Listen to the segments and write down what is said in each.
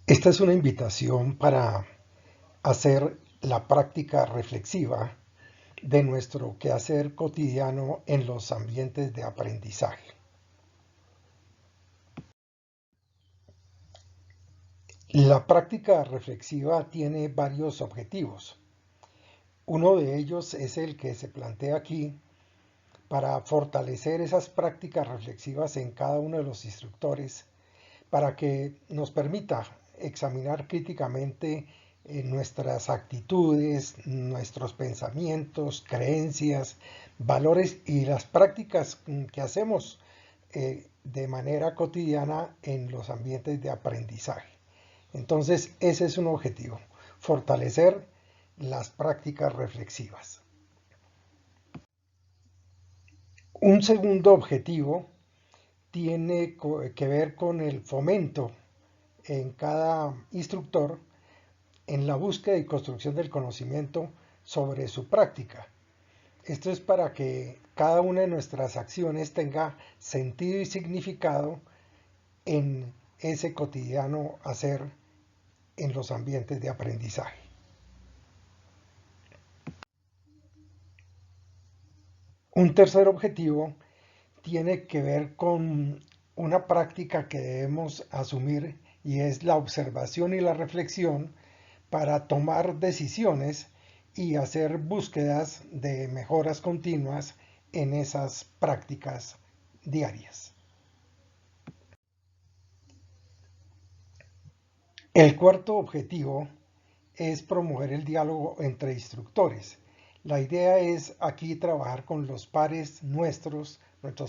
Esta es una invitación para hacer la práctica reflexiva de nuestro quehacer cotidiano en los ambientes de aprendizaje. La práctica reflexiva tiene varios objetivos. Uno de ellos es el que se plantea aquí para fortalecer esas prácticas reflexivas en cada uno de los instructores, para que nos permita examinar críticamente nuestras actitudes, nuestros pensamientos, creencias, valores y las prácticas que hacemos de manera cotidiana en los ambientes de aprendizaje. Entonces, ese es un objetivo, fortalecer las prácticas reflexivas. Un segundo objetivo tiene que ver con el fomento en cada instructor en la búsqueda y construcción del conocimiento sobre su práctica. Esto es para que cada una de nuestras acciones tenga sentido y significado en ese cotidiano hacer en los ambientes de aprendizaje. Un tercer objetivo tiene que ver con una práctica que debemos asumir y es la observación y la reflexión para tomar decisiones y hacer búsquedas de mejoras continuas en esas prácticas diarias. El cuarto objetivo es promover el diálogo entre instructores. La idea es aquí trabajar con los pares nuestros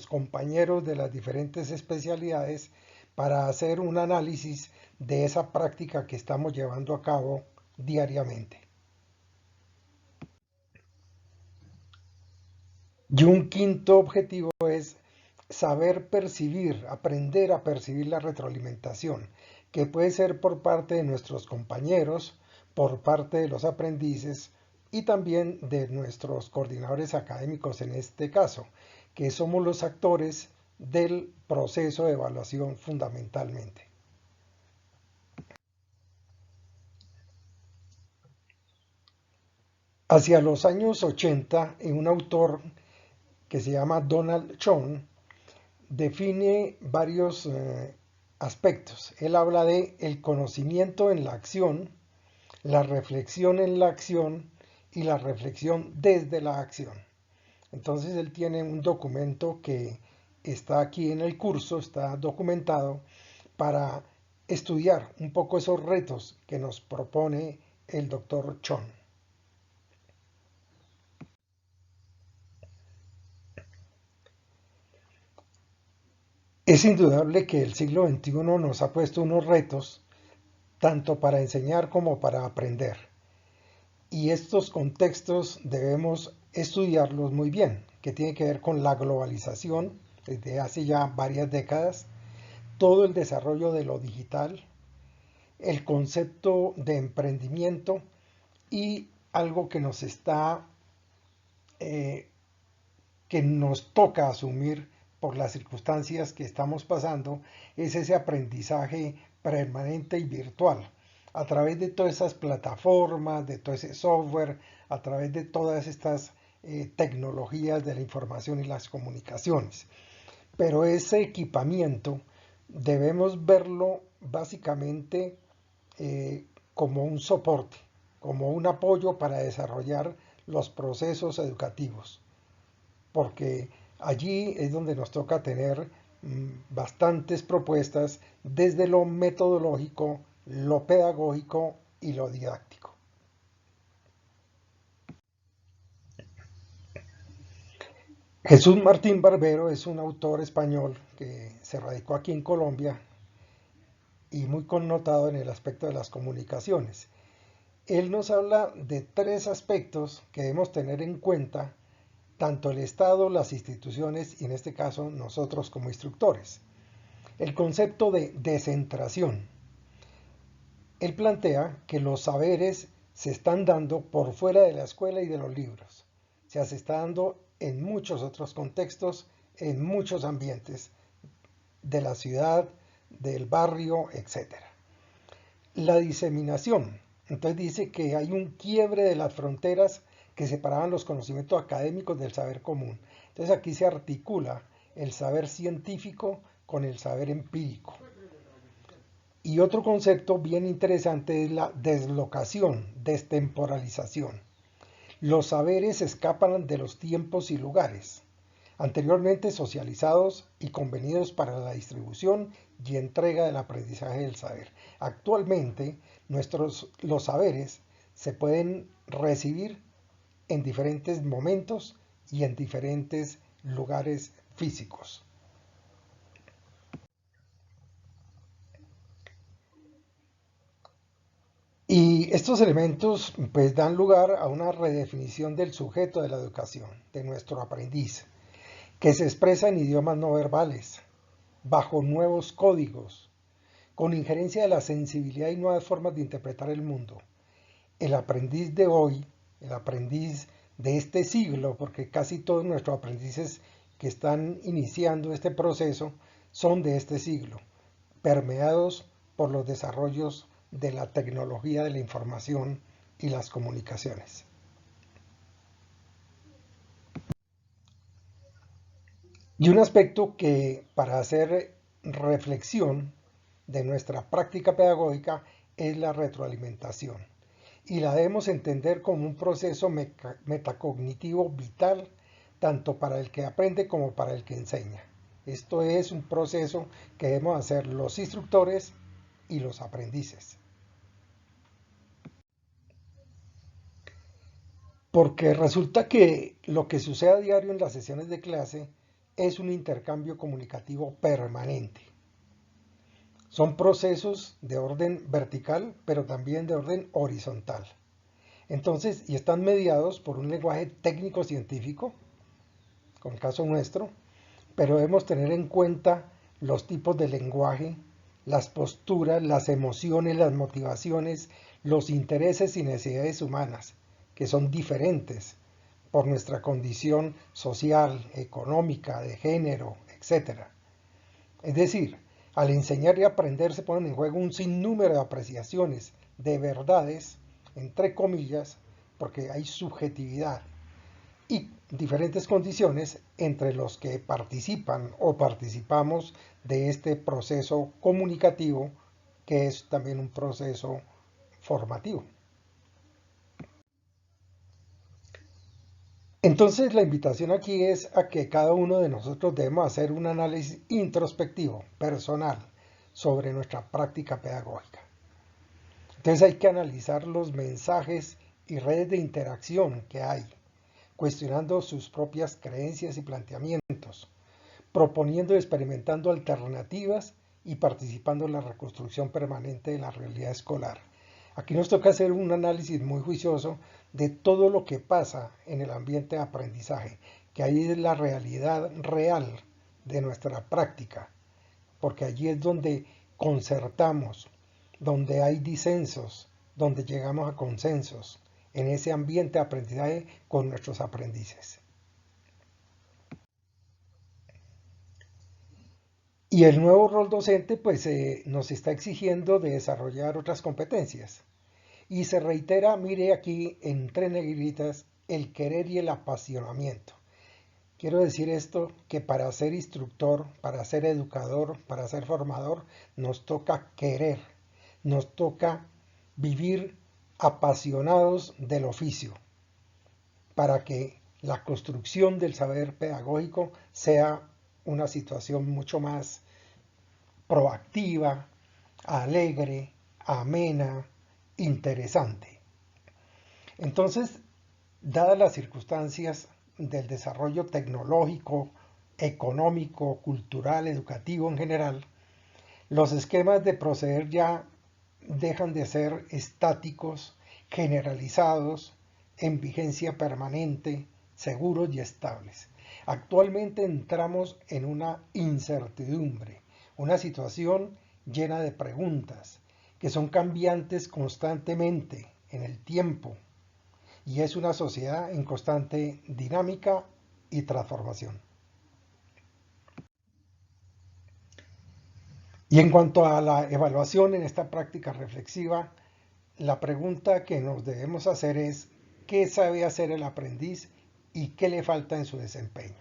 compañeros de las diferentes especialidades para hacer un análisis de esa práctica que estamos llevando a cabo diariamente. Y un quinto objetivo es saber percibir, aprender a percibir la retroalimentación, que puede ser por parte de nuestros compañeros, por parte de los aprendices y también de nuestros coordinadores académicos en este caso, que somos los actores del proceso de evaluación fundamentalmente. Hacia los años 80, un autor que se llama Donald Schoen define varios aspectos. Él habla de el conocimiento en la acción, la reflexión en la acción y la reflexión desde la acción. Entonces él tiene un documento que está aquí en el curso, está documentado para estudiar un poco esos retos que nos propone el doctor Chon. Es indudable que el siglo XXI nos ha puesto unos retos tanto para enseñar como para aprender. Y estos contextos debemos estudiarlos muy bien, que tiene que ver con la globalización desde hace ya varias décadas, todo el desarrollo de lo digital, el concepto de emprendimiento y algo que nos eh, que nos toca asumir por las circunstancias que estamos pasando, es ese aprendizaje permanente y virtual a través de todas esas plataformas, de todo ese software, a través de todas estas tecnologías de la información y las comunicaciones. Pero ese equipamiento debemos verlo básicamente como un soporte, como un apoyo para desarrollar los procesos educativos, porque allí es donde nos toca tener bastantes propuestas desde lo metodológico, lo pedagógico y lo didáctico. Jesús Martín Barbero es un autor español que se radicó aquí en Colombia y muy connotado en el aspecto de las comunicaciones. Él nos habla de tres aspectos que debemos tener en cuenta, tanto el Estado, las instituciones y en este caso nosotros como instructores. El concepto de descentración. Él plantea que los saberes se están dando por fuera de la escuela y de los libros. O sea, se está dando en muchos otros contextos, en muchos ambientes de la ciudad, del barrio, etc. la diseminación. Entonces dice que hay un quiebre de las fronteras que separaban los conocimientos académicos del saber común. Entonces aquí se articula el saber científico con el saber empírico. Y otro concepto bien interesante es la deslocación, destemporalización. Los saberes escapan de los tiempos y lugares, anteriormente socializados y convenidos para la distribución y entrega del aprendizaje del saber. Actualmente, los saberes se pueden recibir en diferentes momentos y en diferentes lugares físicos. Y estos elementos pues dan lugar a una redefinición del sujeto de la educación, de nuestro aprendiz, que se expresa en idiomas no verbales, bajo nuevos códigos, con injerencia de la sensibilidad y nuevas formas de interpretar el mundo. El aprendiz de hoy, el aprendiz de este siglo, porque casi todos nuestros aprendices que están iniciando este proceso son de este siglo, permeados por los desarrollos de la tecnología de la información y las comunicaciones. Y un aspecto que para hacer reflexión de nuestra práctica pedagógica es la retroalimentación. Y la debemos entender como un proceso metacognitivo vital tanto para el que aprende como para el que enseña. Esto es un proceso que debemos hacer los instructores y los aprendices. Porque resulta que lo que sucede a diario en las sesiones de clase es un intercambio comunicativo permanente. Son procesos de orden vertical, pero también de orden horizontal. Entonces, y están mediados por un lenguaje técnico-científico, con el caso nuestro, pero debemos tener en cuenta los tipos de lenguaje, las posturas, las emociones, las motivaciones, los intereses y necesidades humanas, que son diferentes por nuestra condición social, económica, de género, etc. Es decir, al enseñar y aprender se ponen en juego un sinnúmero de apreciaciones, de verdades, entre comillas, porque hay subjetividad y diferentes condiciones entre los que participan o participamos de este proceso comunicativo, que es también un proceso formativo. Entonces la invitación aquí es a que cada uno de nosotros debemos hacer un análisis introspectivo, personal, sobre nuestra práctica pedagógica. Entonces hay que analizar los mensajes y redes de interacción que hay, cuestionando sus propias creencias y planteamientos, proponiendo y experimentando alternativas y participando en la reconstrucción permanente de la realidad escolar. Aquí nos toca hacer un análisis muy juicioso de todo lo que pasa en el ambiente de aprendizaje, que ahí es la realidad real de nuestra práctica, porque allí es donde concertamos, donde hay disensos, donde llegamos a consensos, en ese ambiente de aprendizaje con nuestros aprendices. Y el nuevo rol docente pues nos está exigiendo de desarrollar otras competencias. Y se reitera, mire aquí entre negritas, el querer y el apasionamiento. Quiero decir esto, que para ser instructor, para ser educador, para ser formador, nos toca querer, nos toca vivir apasionados del oficio, para que la construcción del saber pedagógico sea una situación mucho más proactiva, alegre, amena, interesante. Entonces, dadas las circunstancias del desarrollo tecnológico, económico, cultural, educativo en general, los esquemas de proceder ya dejan de ser estáticos, generalizados, en vigencia permanente, seguros y estables. Actualmente entramos en una incertidumbre, una situación llena de preguntas que son cambiantes constantemente en el tiempo, y es una sociedad en constante dinámica y transformación. Y en cuanto a la evaluación en esta práctica reflexiva, la pregunta que nos debemos hacer es, ¿qué sabe hacer el aprendiz y qué le falta en su desempeño?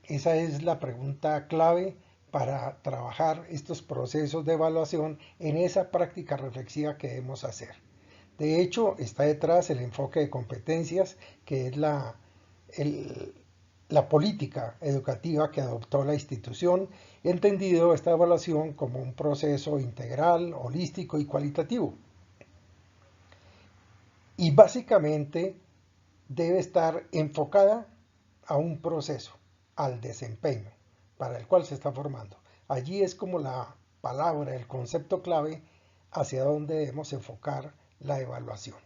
Esa es la pregunta clave para trabajar estos procesos de evaluación en esa práctica reflexiva que debemos hacer. De hecho, está detrás el enfoque de competencias, que es el- la política educativa que adoptó la institución, entendido esta evaluación como un proceso integral, holístico y cualitativo. Y básicamente debe estar enfocada a un proceso, al desempeño para el cual se está formando. Allí es como la palabra, el concepto clave hacia dónde debemos enfocar la evaluación.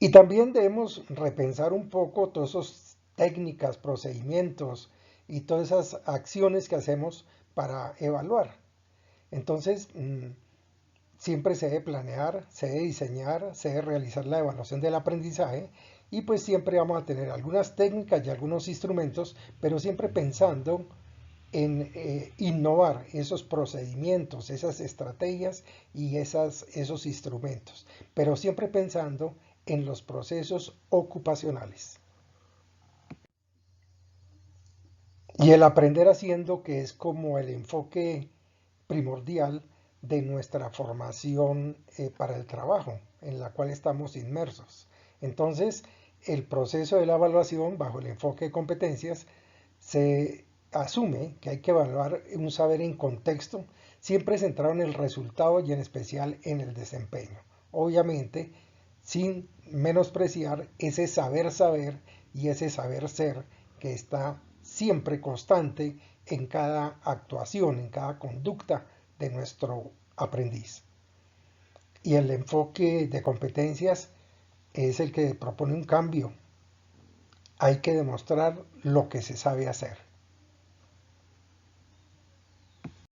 Y también debemos repensar un poco todas esas técnicas, procedimientos y todas esas acciones que hacemos para evaluar. Entonces, siempre se debe planear, se debe diseñar, se debe realizar la evaluación del aprendizaje y pues siempre vamos a tener algunas técnicas y algunos instrumentos, pero siempre pensando en innovar esos procedimientos, esas estrategias y esos instrumentos, pero siempre pensando en los procesos ocupacionales. Y el aprender haciendo, que es como el enfoque primordial de nuestra formación para el trabajo en la cual estamos inmersos. Entonces, el proceso de la evaluación bajo el enfoque de competencias se asume que hay que evaluar un saber en contexto, siempre centrado en el resultado y en especial en el desempeño. Obviamente, sin menospreciar ese saber saber y ese saber ser que está siempre constante en cada actuación, en cada conducta de nuestro aprendiz. Y el enfoque de competencias es el que propone un cambio. Hay que demostrar lo que se sabe hacer.